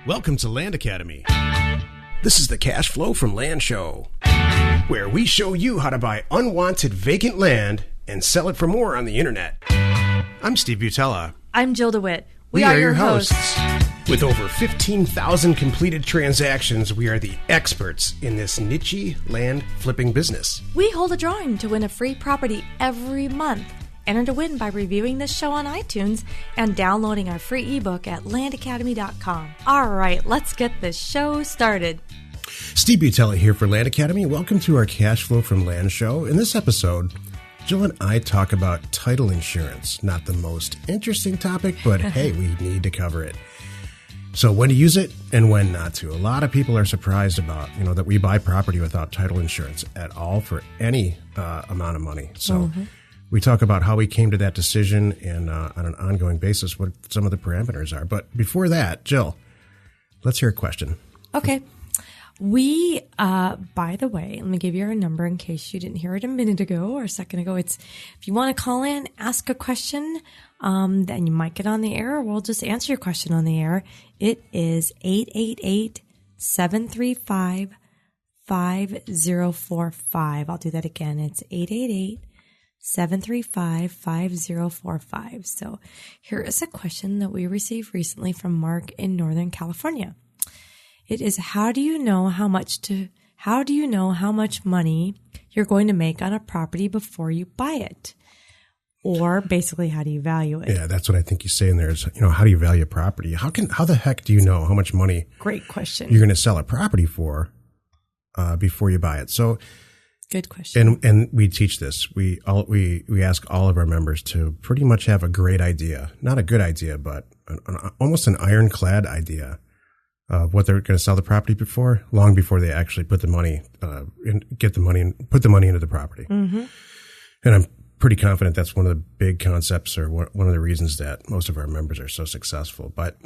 Welcome to Land Academy. This is the Cash Flow from Land show, where we show you how to buy unwanted vacant land and sell it for more on the internet. I'm Steve Butala. I'm Jill DeWitt. We are your hosts. With over 15,000 completed transactions, we are the experts in this niche land flipping business. We hold a drawing to win a free property every month. Enter to win by reviewing this show on iTunes and downloading our free ebook at landacademy.com. All right, let's get this show started. Steve Butala here for Land Academy. Welcome to our Cash Flow from Land show. In this episode, Jill and I talk about title insurance. Not the most interesting topic, but hey, we need to cover it. So when to use it and when not to. A lot of people are surprised about, that we buy property without title insurance at all for any amount of money. So we talk about how we came to that decision and on an ongoing basis, what some of the parameters are. But before that, Jill, let's hear a question. Okay. We, by the way, let me give you our number in case you didn't hear it a minute ago or a second ago. It's if you want to call in, ask a question, then you might get on the air, or we'll just answer your question on the air. It is 888-735-5045. I'll do that again. It's 888-735-5045. So here is a question that we received recently from Mark in Northern California. It is, how do you know how much money you're going to make on a property before you buy it? Or basically, how do you value it? Yeah, that's what I think he's saying there is, how do you value a property? How the heck do you know how much money Great question. You're going to sell a property for before you buy it? So good question. And we teach this. We ask all of our members to pretty much have a great idea, not a good idea, but almost an ironclad idea of what they're going to sell the property long before they actually put the money put the money into the property. Mm-hmm. And I'm pretty confident that's one of the big concepts or one of the reasons that most of our members are so successful. But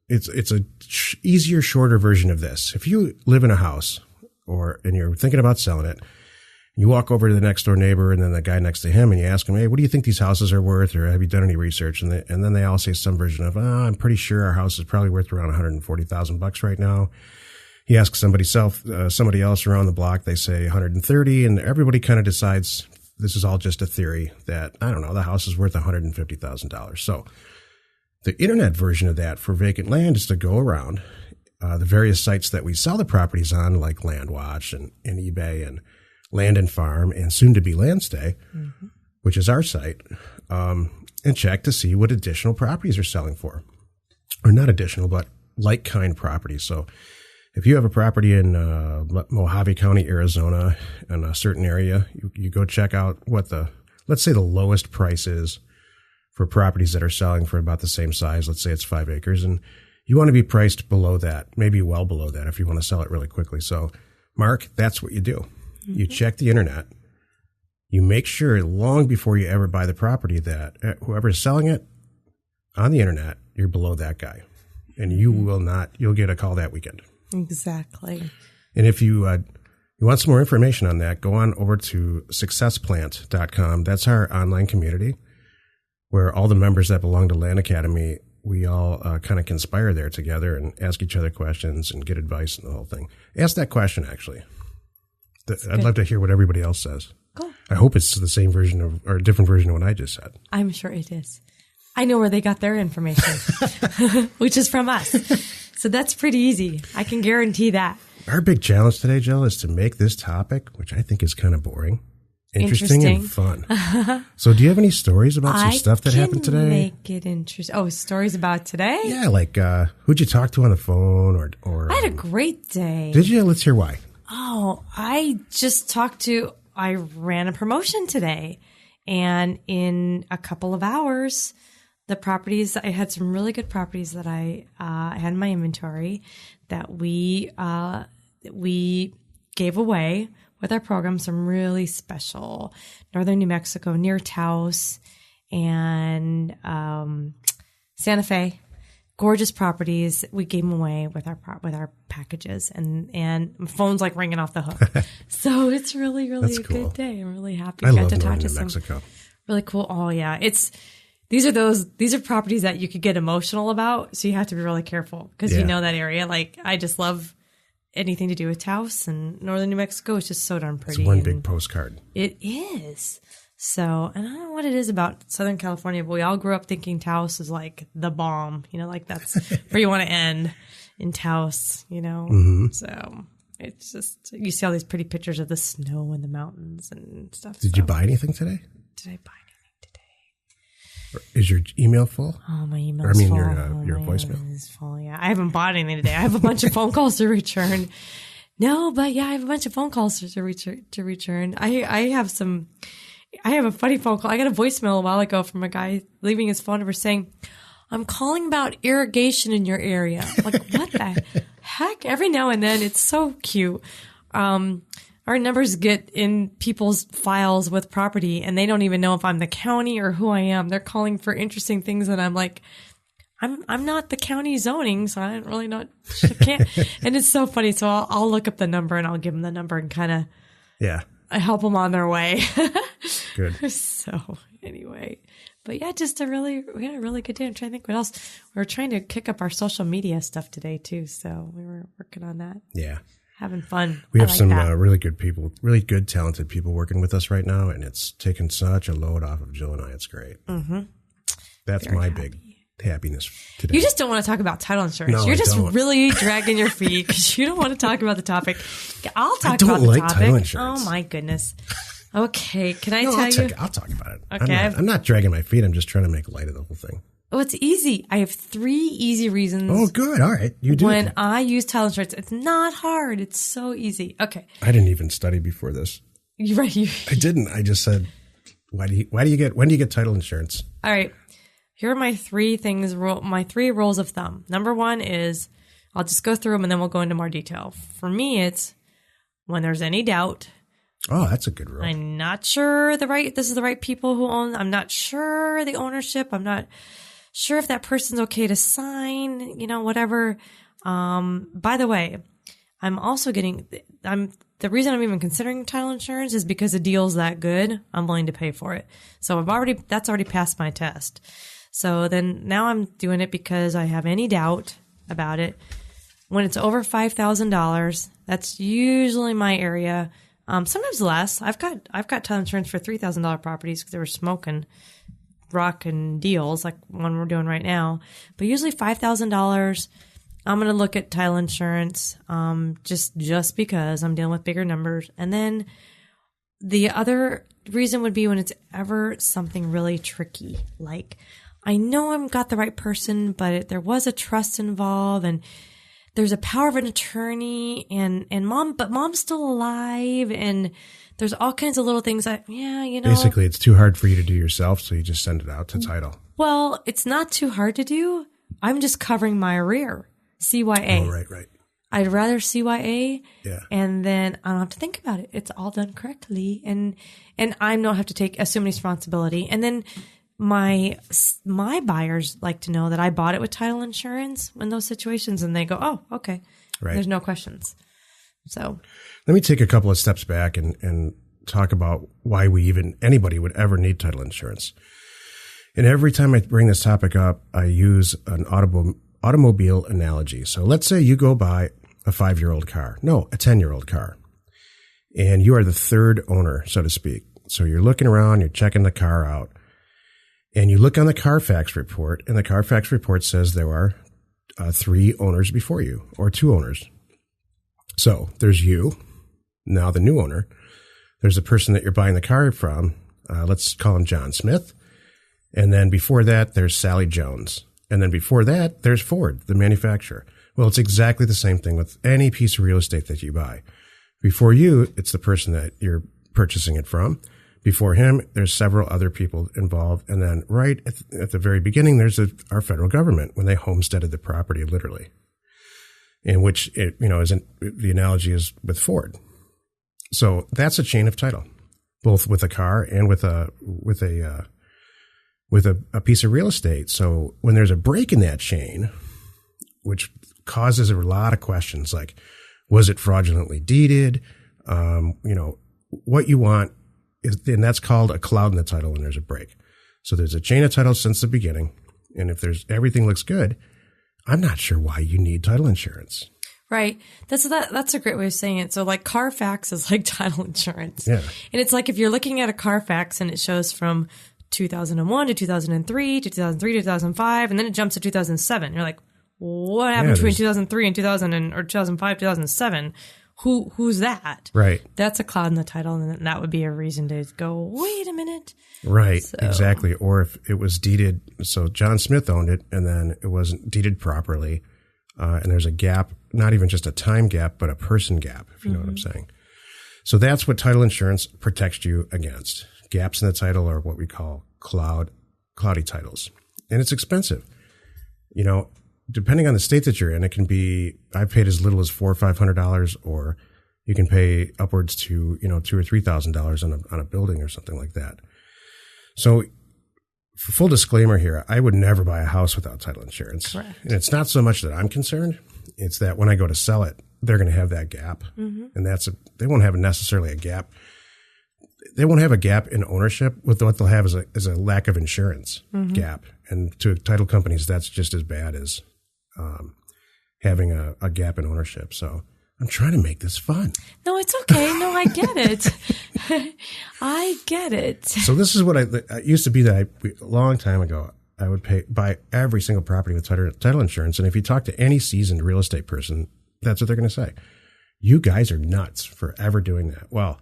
it's a easier, shorter version of this. If you live in a house and you're thinking about selling it, you walk over to the next door neighbor and then the guy next to him and you ask him, hey, what do you think these houses are worth? Or have you done any research? And then they all say some version of, I'm pretty sure our house is probably worth around $140,000 right now. He asks somebody else around the block, they say 130, and everybody kind of decides this is all just a theory that, I don't know, the house is worth $150,000. So the internet version of that for vacant land is to go around the various sites that we sell the properties on, like LandWatch and eBay and Land and Farm, and soon to be Landstay, which is our site, and check to see what additional properties are selling for, or not additional, but like kind properties. So if you have a property in Mojave County, Arizona, in a certain area, you go check out what let's say the lowest price is for properties that are selling for about the same size. Let's say it's 5 acres, and you want to be priced below that, maybe well below that if you want to sell it really quickly. So, Mark, that's what you do. You check the internet. You make sure long before you ever buy the property that whoever's selling it on the internet, you're below that guy. And you'll get a call that weekend. Exactly. And if you want some more information on that, go on over to successplant.com. That's our online community where all the members that belong to Land Academy, we all kind of conspire there together and ask each other questions and get advice and the whole thing. Ask that question, actually. I'd love to hear what everybody else says. Cool. I hope it's the same version or a different version of what I just said. I'm sure it is. I know where they got their information, which is from us. So that's pretty easy. I can guarantee that. Our big challenge today, Jill, is to make this topic, which I think is kind of boring, interesting. And fun. So do you have any stories about some stuff that happened today? I can make it interesting. Oh, stories about today? Yeah, like who'd you talk to on the phone or I had a great day. Did you? Let's hear why. Oh, I ran a promotion today, and in a couple of hours, I had some really good properties that I had in my inventory that we gave away with our program, some really special northern New Mexico near Taos and Santa Fe. Gorgeous properties. We gave them away with our packages, and my phone's like ringing off the hook. So it's really, really a good day. I'm really happy. I love northern New Mexico. Really cool. Oh yeah, it's these are properties that you could get emotional about. So you have to be really careful because you know that area. Like, I just love anything to do with Taos and northern New Mexico. It's just so darn pretty. It's one big postcard. It is. So, and I don't know what it is about Southern California, but we all grew up thinking Taos is like the bomb, like that's where you want to end in Taos, Mm-hmm. So it's just, you see all these pretty pictures of the snow and the mountains and stuff. Did you buy anything today? Did I buy anything today? Or is your email full? Oh, my email's full. Your voicemail is full. Yeah. I haven't bought anything today. I have a bunch of phone calls to return. No, but yeah, I have a bunch of phone calls to return. I have a funny phone call. I got a voicemail a while ago from a guy leaving his phone number saying, I'm calling about irrigation in your area. Like, what the heck? Every now and then, it's so cute. Our numbers get in people's files with property, and they don't even know if I'm the county or who I am. They're calling for interesting things, and I'm like, I'm not the county zoning, so I really not. I can't. And it's so funny. So I'll look up the number and I'll give them the number and kind of help them on their way. Good. So anyway, but yeah, we had a really good day. I'm trying to think what else. We were trying to kick up our social media stuff today too, so we were working on that. Yeah, having fun. We have some really good people, really good, talented people working with us right now, and it's taken such a load off of Jill and I. It's great. Mm-hmm. That's very my big happiness today. You just don't want to talk about title insurance. No, You're just really dragging your feet because you don't want to talk about the topic. I'll talk about the topic. Title insurance. Oh my goodness. Okay, can I tell you? I'll talk about it. Okay. I'm not dragging my feet. I'm just trying to make light of the whole thing. Oh, it's easy. I have 3 easy reasons. Oh, good. All right. You do. When I use title insurance, it's not hard. It's so easy. Okay. I didn't even study before this. You're right. I didn't. I just said, when do you get title insurance? All right. Here are my 3 things, my 3 rules of thumb. Number 1 is, I'll just go through them and then we'll go into more detail. For me, it's when there's any doubt. Oh, that's a good rule. I'm not sure this is the right people who own. I'm not sure the ownership. I'm not sure if that person's okay to sign, whatever. By the way, I'm also the reason I'm even considering title insurance is because the deal's that good. I'm willing to pay for it. So that's already passed my test. So then now I'm doing it because I have any doubt about it. When it's over $5,000, that's usually my area. Sometimes less. I've got title insurance for $3,000 properties because they were smoking rocking deals like one we're doing right now. But usually $5,000, I'm going to look at title insurance just because I'm dealing with bigger numbers. And then the other reason would be when it's ever something really tricky. Like, I know I've got the right person, but there was a trust involved and there's a power of an attorney and mom's still alive and there's all kinds of little things Basically, it's too hard for you to do yourself, so you just send it out to title. Well, it's not too hard to do. I'm just covering my arrear, CYA. Oh, right. I'd rather CYA, and then I don't have to think about it. It's all done correctly, and I don't have to assume responsibility. And then my buyers like to know that I bought it with title insurance in those situations, and they go, "Oh, okay." Right. There's no questions. So let me take a couple of steps back and talk about why anybody would ever need title insurance. And every time I bring this topic up, I use an automobile analogy. So let's say you go buy a 5-year-old car. No, a 10-year-old car. And you are the third owner, so to speak. So you're looking around, you're checking the car out. And you look on the Carfax report, and the Carfax report says there are 3 owners before you, or 2 owners. So there's you, now the new owner. There's the person that you're buying the car from. Let's call him John Smith. And then before that, there's Sally Jones. And then before that, there's Ford, the manufacturer. Well, it's exactly the same thing with any piece of real estate that you buy. Before you, it's the person that you're purchasing it from. Before him, there's several other people involved. And then right at the very beginning, there's our federal government when they homesteaded the property, literally. In which, the analogy is with Ford. So that's a chain of title, both with a car and with a piece of real estate. So when there's a break in that chain, which causes a lot of questions, like, was it fraudulently deeded? What you want is, and that's called a cloud in the title when there's a break. So there's a chain of title since the beginning. And if everything looks good, I'm not sure why you need title insurance. Right. That's a great way of saying it. So like Carfax is like title insurance. Yeah. And it's like if you're looking at a Carfax and it shows from 2001 to 2003 to 2003 to 2005, and then it jumps to 2007. You're like, what happened between 2003 and 2005, 2007? Who's that? Right. That's a cloud in the title, and that would be a reason to go, wait a minute. Right. So. Exactly. Or if it was deeded, so John Smith owned it, and then it wasn't deeded properly, and there's a gap, not even just a time gap, but a person gap, if you know what I'm saying. So that's what title insurance protects you against. Gaps in the title are what we call cloudy titles. And it's expensive. You know, depending on the state that you're in, it can be, I've paid as little as $400 or $500, or you can pay upwards to, $2,000 or $3,000 on a building or something like that. So for full disclaimer here, I would never buy a house without title insurance. Correct. And it's not so much that I'm concerned. It's that when I go to sell it, they're going to have that gap. And they won't have necessarily a gap. They won't have a gap in ownership. What they'll have is a lack of insurance gap. And to title companies, that's just as bad as having a gap in ownership. So I'm trying to make this fun. No, it's okay. No, I get it. I get it. So this is what I used to be that a long time ago, I would buy every single property with title insurance. And if you talk to any seasoned real estate person, that's what they're going to say. You guys are nuts for ever doing that. Well,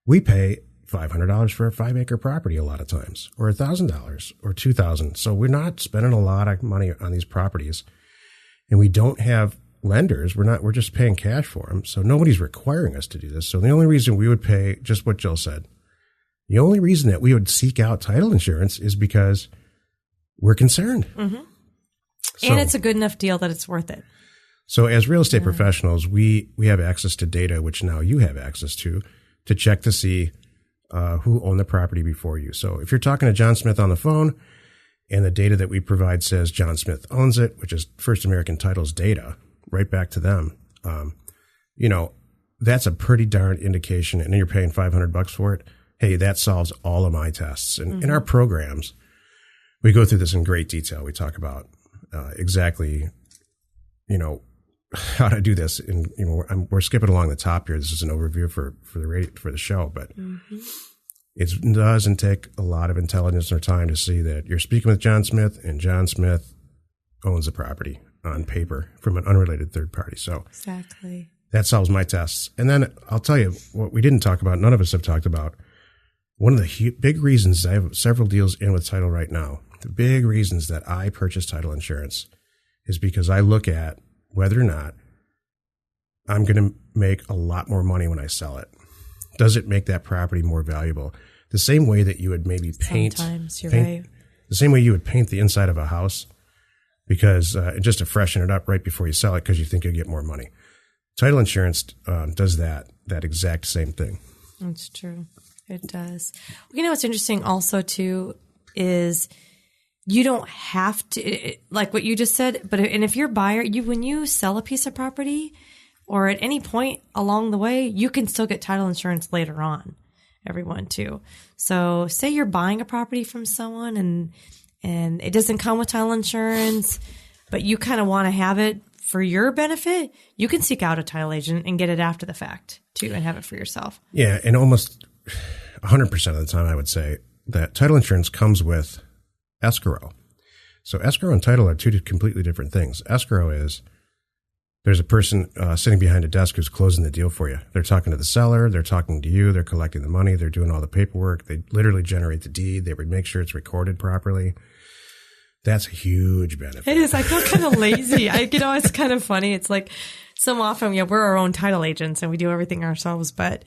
we pay $500 for a 5-acre property a lot of times, or $1,000 or $2,000. So we're not spending a lot of money on these properties, and we don't have lenders. We're just paying cash for them. So nobody's requiring us to do this. So the only reason we would pay, just what Jill said, the only reason that we would seek out title insurance is because we're concerned. And it's a good enough deal that it's worth it. So as real estate professionals, we have access to data, which now you have access to check to see who owned the property before you. So if you're talking to John Smith on the phone and the data that we provide says John Smith owns it, which is First American Title's data, right back to them, that's a pretty darn indication. And then you're paying $500 for it. Hey, that solves all of my tests. And in our programs, we go through this in great detail. We talk about exactly, how to do this. And we're skipping along the top here. This is an overview for the show, but it doesn't take a lot of intelligence or time to see that you're speaking with John Smith, and John Smith owns the property on paper from an unrelated third party. So exactly, that solves my tests. And then I'll tell you what we didn't talk about. None of us have talked about. One of the big reasons I have several deals in with title right now. The big reasons that I purchase title insurance is because I look at whether or not I'm going to make a lot more money when I sell it. Does it make that property more valuable? The same way that you would maybe paint. Sometimes you're right. The same way you would paint the inside of a house, because just to freshen it up right before you sell it, because you think you'll get more money. Title insurance does that exact same thing. That's true. It does. What's interesting also too is you don't have to, like what you just said, and if you're a buyer, when you sell a piece of property or at any point along the way, you can still get title insurance later on, everyone too. So say you're buying a property from someone and it doesn't come with title insurance, but you kind of want to have it for your benefit, you can seek out a title agent and get it after the fact too and have it for yourself. Yeah. And almost 100% of the time, I would say that title insurance comes with escrow. So escrow and title are two completely different things. Escrow is there's a person sitting behind a desk who's closing the deal for you. They're talking to the seller. They're talking to you. They're collecting the money. They're doing all the paperwork. They literally generate the deed. They would make sure it's recorded properly. That's a huge benefit. It is. I feel kind of lazy. It's kind of funny. It's like so often, we're our own title agents and we do everything ourselves. But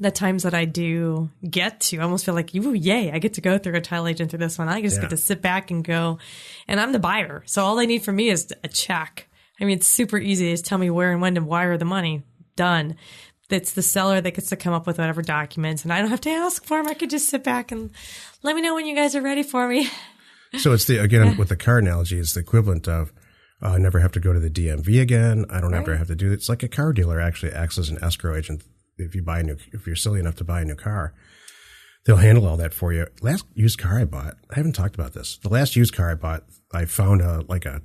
the times that I do get to, I almost feel like, ooh, yay, I get to go through a title agent through this one. I just get to sit back and go, and I'm the buyer. So all they need from me is a check. It's super easy. Just tell me where and when to wire the money. Done. It's the seller that gets to come up with whatever documents, and I don't have to ask for them. I could just sit back and let me know when you guys are ready for me. So it's with the car analogy, it's the equivalent of I never have to go to the DMV again. I don't ever have to do it. It's like a car dealer actually acts as an escrow agent if you're silly enough to buy a new car. They'll handle all that for you. Last used car I bought, I haven't talked about this. The last used car I bought, I found the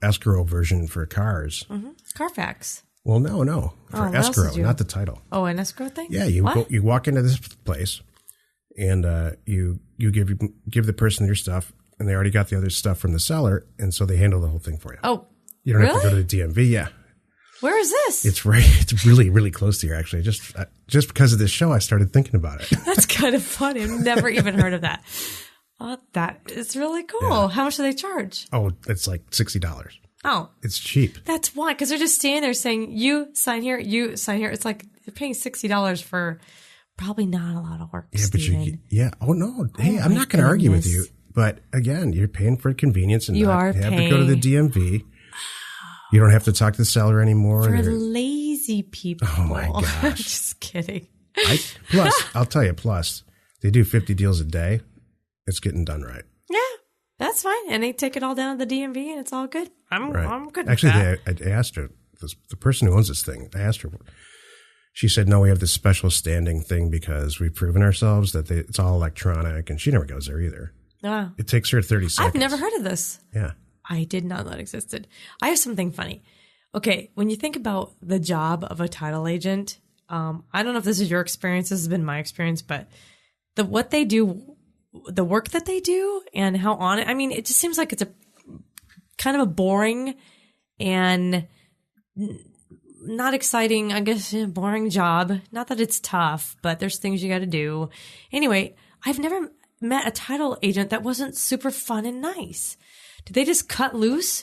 escrow version for cars. Mm-hmm. Carfax. Well, no, for escrow, not the title. Oh, an escrow thing? Yeah, you walk into this place, and you give the person your stuff, and they already got the other stuff from the seller, and so they handle the whole thing for you. Oh, you don't have to go to the DMV. Yeah. Where is this? It's right. It's really, really close to here. Actually, just because of this show, I started thinking about it. That's kind of funny. I've never even heard of that. Oh, that is really cool. Yeah. How much do they charge? Oh, it's like $60. Oh, it's cheap. That's why, because they're just standing there saying, "You sign here, you sign here." It's like they're paying $60 for probably not a lot of work. Yeah, Steven. Oh no. Hey, I'm not going to argue with you, but again, you're paying for convenience, and you have to go to the DMV. You don't have to talk to the seller anymore. For lazy people. Oh my gosh! I'm just kidding. I'll tell you. Plus, they do 50 deals a day. It's getting done right. Yeah. That's fine. And they take it all down to the DMV and it's all good. I'm good Actually, with that. I asked her, the person who owns this thing, I asked her, she said, no, we have this special standing thing because we've proven ourselves that it's all electronic, and she never goes there either. Wow. It takes her 30 seconds. I've never heard of this. Yeah. I did not know that existed. I have something funny. Okay. When you think about the job of a title agent, I don't know if this is your experience. This has been my experience, but what they do, the work that they do and how on it, I mean, it just seems like it's a kind of a boring and not exciting, I guess, boring job. Not that it's tough, but there's things you got to do. Anyway, I've never met a title agent that wasn't super fun and nice. Did they just cut loose?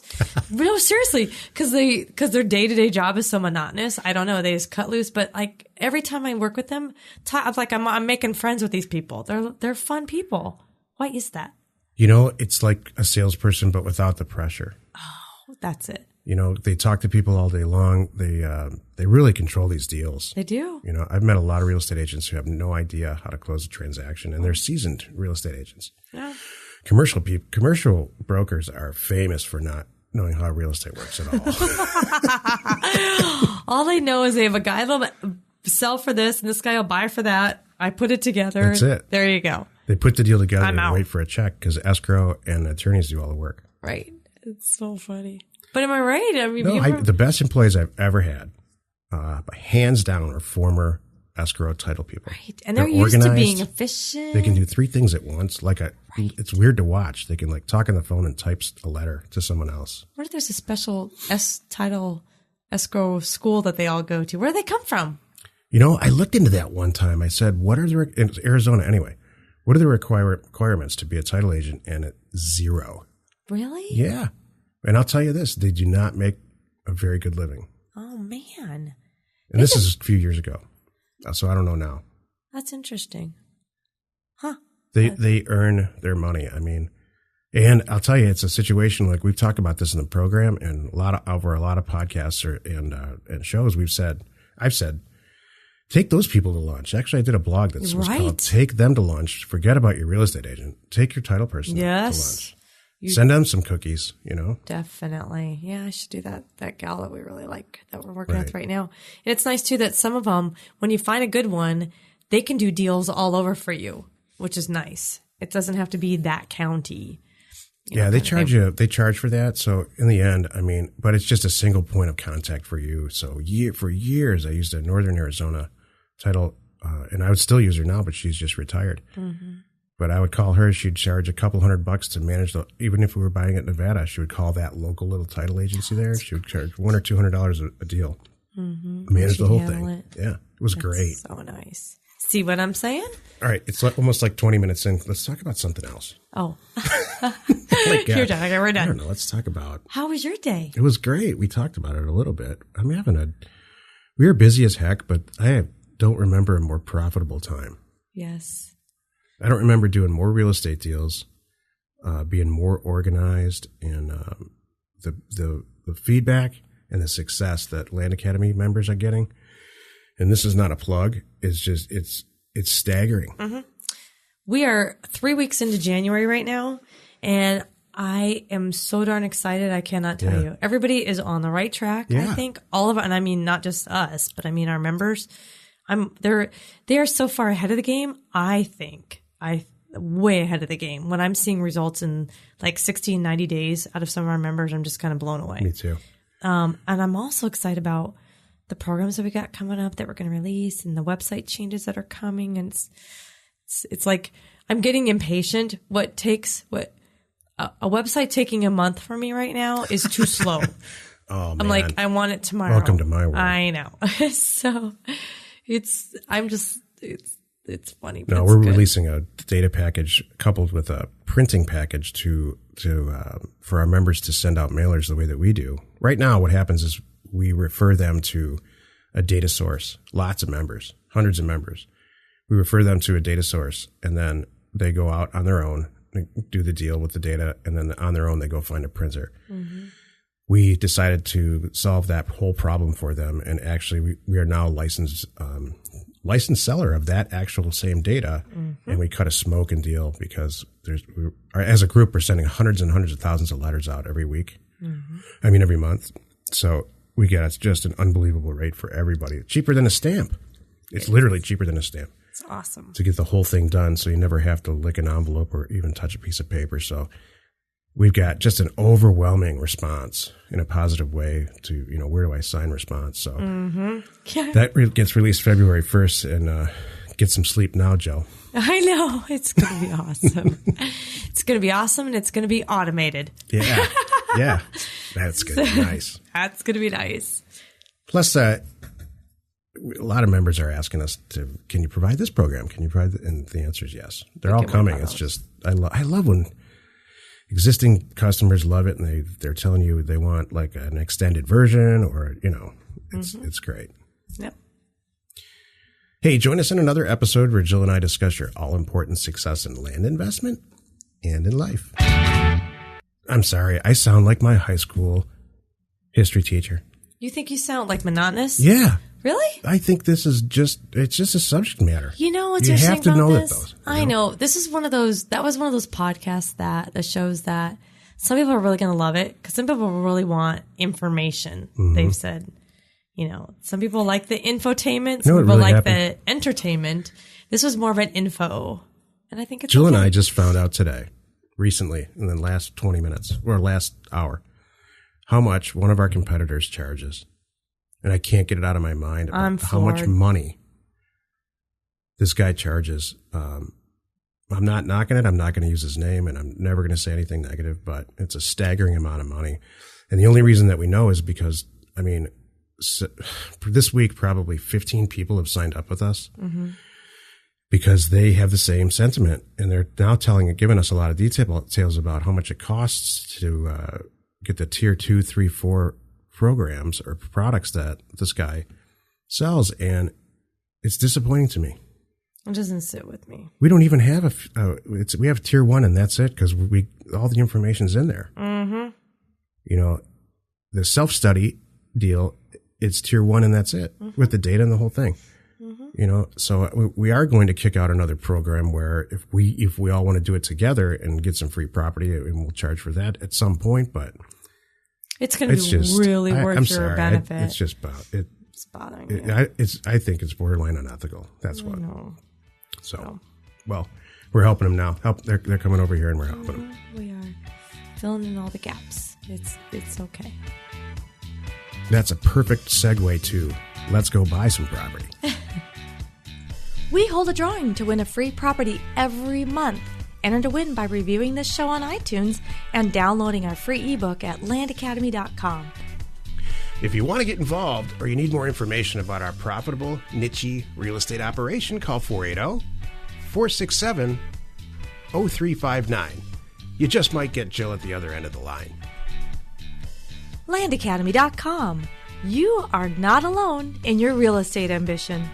No, seriously, because their day-to-day job is so monotonous. I don't know. They just cut loose. But like every time I work with them, I'm making friends with these people. They're fun people. Why is that? You know, it's like a salesperson, but without the pressure. Oh, that's it. You know, they talk to people all day long. They really control these deals. They do. You know, I've met a lot of real estate agents who have no idea how to close a transaction, and they're seasoned real estate agents. Yeah. Commercial brokers are famous for not knowing how real estate works at all. All they know is they have a guy that'll sell for this, and this guy will buy for that. I put it together. That's it. There you go. They put the deal together and wait for a check because escrow and attorneys do all the work. Right. It's so funny. But am I right? I mean, the best employees I've ever had, hands down, are former escrow title people. Right. And they're used organized, to being efficient. They can do 3 things at once. It's weird to watch. They can talk on the phone and type a letter to someone else. What if there's a special title escrow school that they all go to? Where do they come from? You know, I looked into that one time. I said, in Arizona anyway, what are the requirements to be a title agent? And it's 0. Really? Yeah. And I'll tell you this, they do not make a very good living. Oh, man. And this is a few years ago. So I don't know now. That's interesting. Huh. They earn their money. I mean, and I'll tell you, it's a situation like we've talked about this in the program and over a lot of podcasts and shows. I've said, take those people to lunch. Actually, I did a blog that was called "Take Them to Lunch." Forget about your real estate agent. Take your title person to lunch. Send them some cookies, you know? Definitely. Yeah, I should do that. That gal that we really like that we're working with right now. And it's nice too that some of them, when you find a good one, they can do deals all over for you, which is nice. It doesn't have to be that county. They charge for that. So in the end, I mean, but it's just a single point of contact for you. So for years, I used a Northern Arizona title, and I would still use her now, but she's just retired. Mm-hmm. But I would call her. She'd charge a couple $100 to manage even if we were buying it in Nevada, she would call that local little title agency there. She would charge $100 or $200 a deal. Mm-hmm. Manage the whole thing. Yeah, it was great. So nice. See what I'm saying? All right, it's almost like 20 minutes in. Let's talk about something else. Oh, you're done. Okay, we're done. I don't know. Let's talk about. How was your day? It was great. We talked about it a little bit. I'm we were busy as heck, but I don't remember a more profitable time. Yes. I don't remember doing more real estate deals, being more organized, and the feedback and the success that Land Academy members are getting. And this is not a plug. It's just it's staggering. Mm-hmm. We are 3 weeks into January right now, and I am so darn excited. I cannot tell you. Everybody is on the right track. I think all of it, and I mean not just us, but I mean our members. They are so far ahead of the game. I think way ahead of the game. When I'm seeing results in like 60 and 90 days out of some of our members, I'm just kind of blown away. Me too. And I'm also excited about the programs that we got coming up that we're going to release and the website changes that are coming. And it's like, I'm getting impatient. A website taking a month for me right now is too slow. Oh, man. I'm like, I want it tomorrow. Welcome to my world. I know. So it's funny. No, we're releasing a data package coupled with a printing package to for our members to send out mailers the way that we do. Right now, what happens is we refer them to a data source. Lots of members, hundreds of members. We refer them to a data source, and then they go out on their own, do the deal with the data, and then on their own they go find a printer. Mm-hmm. We decided to solve that whole problem for them, and actually we are now licensed seller of that actual same data, and we cut a smoking deal because as a group we're sending hundreds and hundreds of thousands of letters out every week. I mean every month. So we get just an unbelievable rate for everybody. It's cheaper than a stamp. It's literally cheaper than a stamp. It's awesome to get the whole thing done, so you never have to lick an envelope or even touch a piece of paper. So we've got just an overwhelming response in a positive way to, where do I sign response? So that gets released February 1st, and get some sleep now, Joe. I know. It's going to be awesome. It's going to be awesome, and it's going to be automated. Yeah. Yeah. That's going to be nice. That's going to be nice. Plus, a lot of members are asking us can you provide this program? Can you provide and the answer is yes. They're all coming. It's just, I love when existing customers love it, and they're telling you they want like an extended version, or it's great. Yep. Hey, join us in another episode where Jill and I discuss your all-important success in land investment and in life. I'm sorry, I sound like my high school history teacher. You think you sound like monotonous? Yeah. Really? I think it's just a subject matter. You know what's you interesting have to about know this? That those. I know. This is that was one of those podcasts that shows that some people are really going to love it because some people really want information. They've said, some people like the infotainment, some people like the entertainment. This was more of an info. And I think it's Jill and I just found out today, recently, in the last 20 minutes or last hour, how much one of our competitors charges. And I can't get it out of my mind about how much money this guy charges. I'm not knocking it. I'm not going to use his name, and I'm never going to say anything negative, but it's a staggering amount of money. And the only reason that we know is because, this week probably 15 people have signed up with us because they have the same sentiment, and they're now giving us a lot of details about how much it costs to get the tier 2, 3, 4 programs or products that this guy sells, and it's disappointing to me. It doesn't sit with me. We don't even have we have tier 1, and that's it, because all the information's in there. The self-study deal, it's tier 1, and that's it, with the data and the whole thing. So we are going to kick out another program where if we all want to do it together and get some free property, and we'll charge for that at some point, but it's going to be really worth your benefit. It's just it's bothering me. I think it's borderline unethical. That's what. No. So, well, we're helping them now. They're coming over here, and we're helping them. We are filling in all the gaps. It's okay. That's a perfect segue to let's go buy some property. We hold a drawing to win a free property every month. Enter to win by reviewing this show on iTunes and downloading our free ebook at landacademy.com. If you want to get involved or you need more information about our profitable, niche real estate operation, call 480-467-0359. You just might get Jill at the other end of the line. landacademy.com. You are not alone in your real estate ambition.